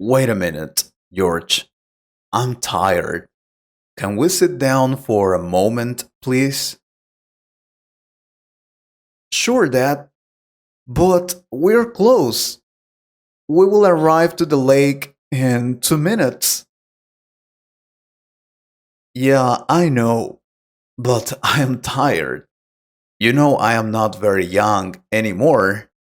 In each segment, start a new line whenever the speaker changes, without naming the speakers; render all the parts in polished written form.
Wait a minute, George. I'm tired. Can we sit down for a moment, please? Sure, Dad, but we're close. We will arrive to the lake in 2 minutes. Yeah, I know, but I am tired. You know, I am not very young anymore.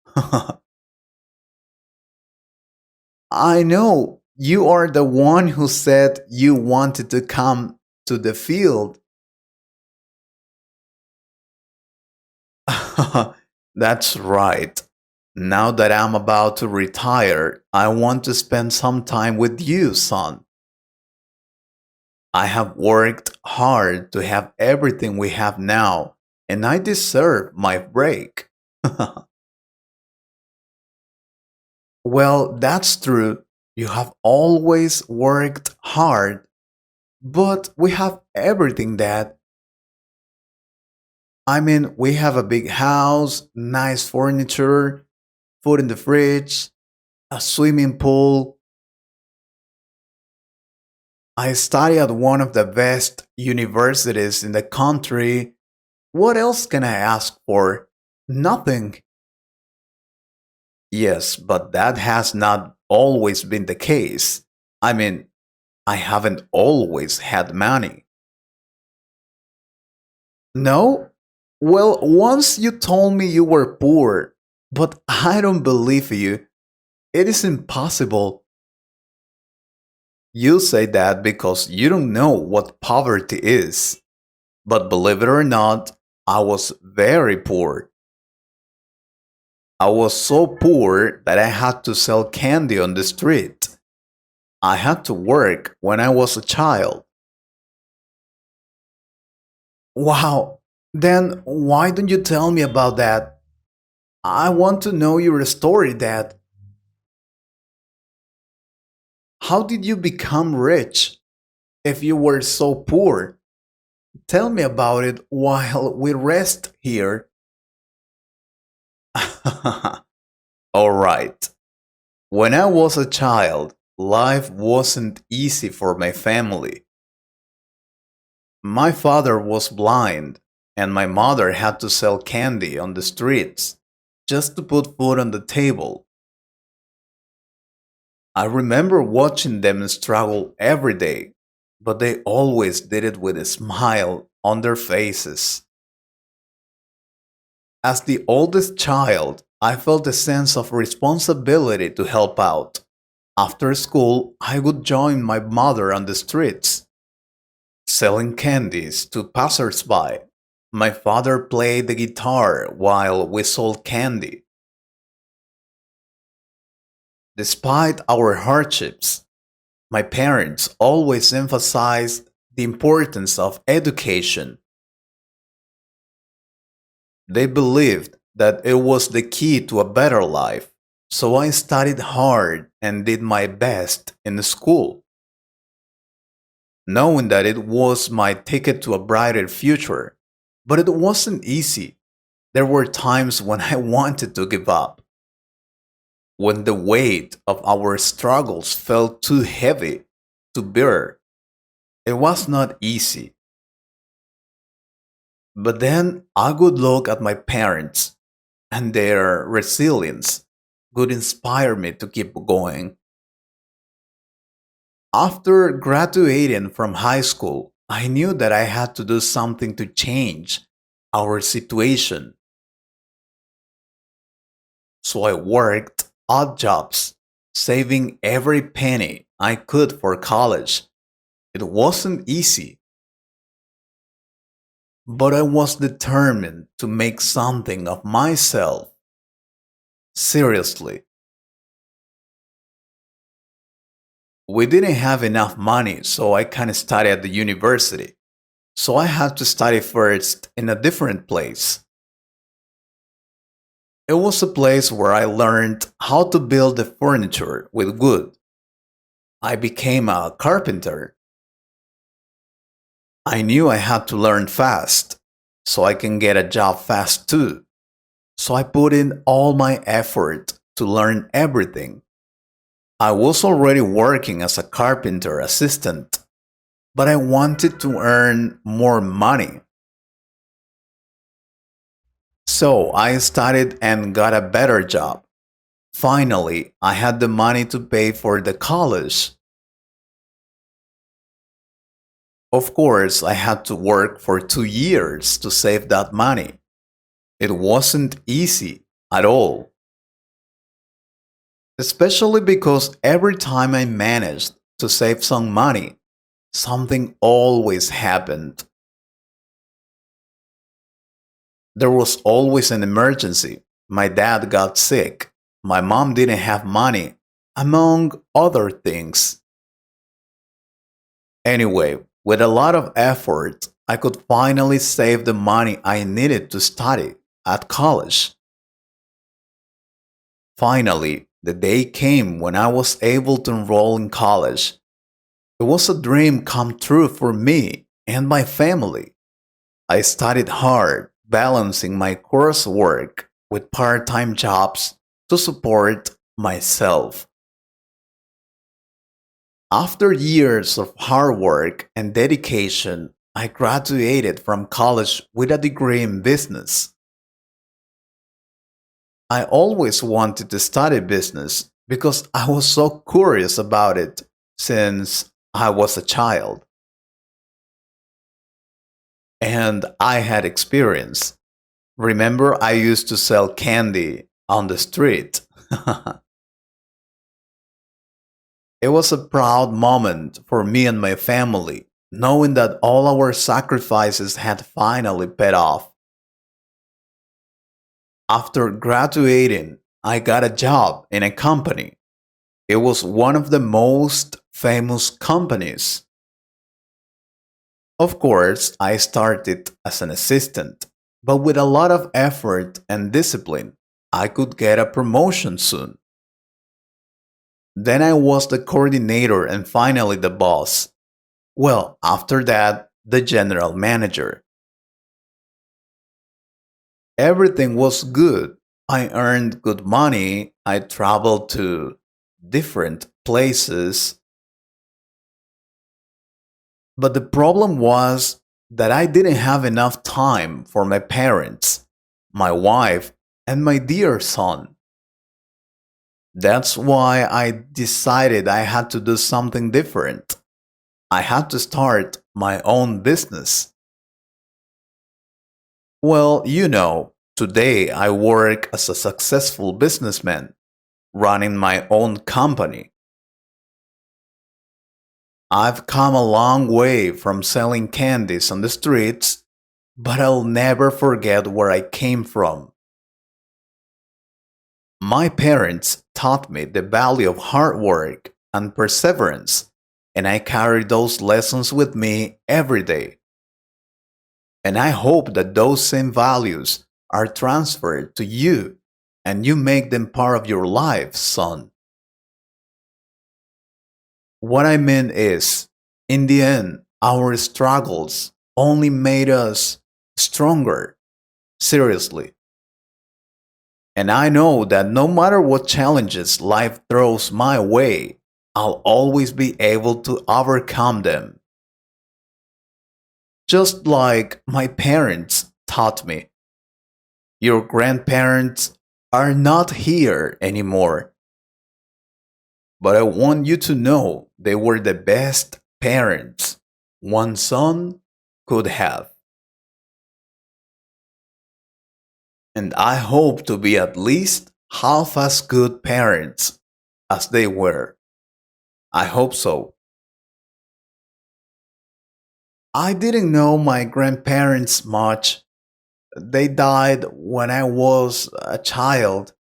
I know. You are the one who said you wanted to come to the field. That's right. Now that I'm about to retire, I want to spend some time with you, son. I have worked hard to have everything we have now, and I deserve my break. Well, that's true. You have always worked hard, but we have everything, Dad. I mean, we have a big house, nice furniture, food in the fridge, a swimming pool. I study at one of the best universities in the country. What else can I ask for? Nothing. Yes, but that has not always been the case. I mean, I haven't always had money. No? Well, once you told me you were poor, but I don't believe you. It is impossible. You say that because you don't know what poverty is. But believe it or not, I was very poor. I was so poor that I had to sell candy on the street. I had to work when I was a child. Wow, then why don't you tell me about that? I want to know your story, Dad. How did you become rich if you were so poor? Tell me about it while we rest here. All right. When I was a child, life wasn't easy for my family. My father was blind, and my mother had to sell candy on the streets just to put food on the table. I remember watching them struggle every day, but they always did it with a smile on their faces. As the oldest child, I felt a sense of responsibility to help out. After school, I would join my mother on the streets, selling candies to passersby. My father played the guitar while we sold candy. Despite our hardships, my parents always emphasized the importance of education. They believed that it was the key to a better life, so I studied hard and did my best in school, knowing that it was my ticket to a brighter future. But it wasn't easy. There were times when I wanted to give up, when the weight of our struggles felt too heavy to bear. It was not easy. But then I would look at my parents, and their resilience would inspire me to keep going. After graduating from high school, I knew that I had to do something to change our situation. So I worked odd jobs, saving every penny I could for college. It wasn't easy, but I was determined to make something of myself. Seriously, we didn't have enough money, so I can't study at the university. So I had to study first in a different place. It was a place where I learned how to build the furniture with wood. I became a carpenter. I knew I had to learn fast, so I can get a job fast too. So I put in all my effort to learn everything. I was already working as a carpenter assistant, but I wanted to earn more money. So I studied and got a better job. Finally, I had the money to pay for the college. Of course, I had to work for 2 years to save that money. It wasn't easy at all, especially because every time I managed to save some money, something always happened. There was always an emergency. My dad got sick. My mom didn't have money, among other things. Anyway, with a lot of effort, I could finally save the money I needed to study at college. Finally, the day came when I was able to enroll in college. It was a dream come true for me and my family. I studied hard, balancing my coursework with part time jobs to support myself. After years of hard work and dedication, I graduated from college with a degree in business. I always wanted to study business because I was so curious about it since I was a child and I had experience. Remember, I used to sell candy on the street. It was a proud moment for me and my family, knowing that all our sacrifices had finally paid off. After graduating, I got a job in a company. It was one of the most famous companies. Of course, I started as an assistant, but with a lot of effort and discipline, I could get a promotion soon. Then I was the coordinator and finally the boss. Well, after that, the general manager. Everything was good. I earned good money. I traveled to different places. But the problem was that I didn't have enough time for my parents, my wife, and my dear son. That's why I decided I had to do something different. I had to start my own business. Well, today I work as a successful businessman, running my own company. I've come a long way from selling candies on the streets, but I'll never forget where I came from. My parents taught me the value of hard work and perseverance, and I carry those lessons with me every day. And I hope that those same values are transferred to you and you make them part of your life, son. What I mean is, in the end, our struggles only made us stronger. Seriously. And I know that no matter what challenges life throws my way, I'll always be able to overcome them. Just like my parents taught me. Your grandparents are not here anymore, but I want you to know they were the best parents one son could have. And I hope to be at least half as good parents as they were. I hope so. I didn't know my grandparents much. They died when I was a child.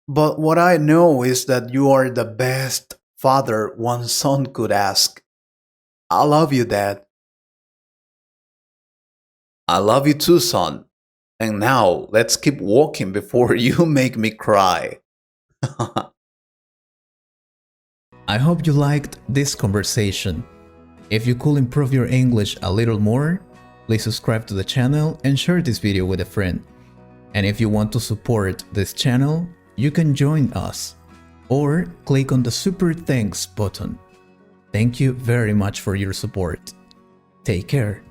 But what I know is that you are the best father one son could ask. I love you, Dad. I love you too, son. And now let's keep walking before you make me cry. I hope you liked this conversation. If you could improve your English a little more, please subscribe to the channel and share this video with a friend. And if you want to support this channel,
you can join us or click on the Super Thanks button. Thank you very much for your support. Take care.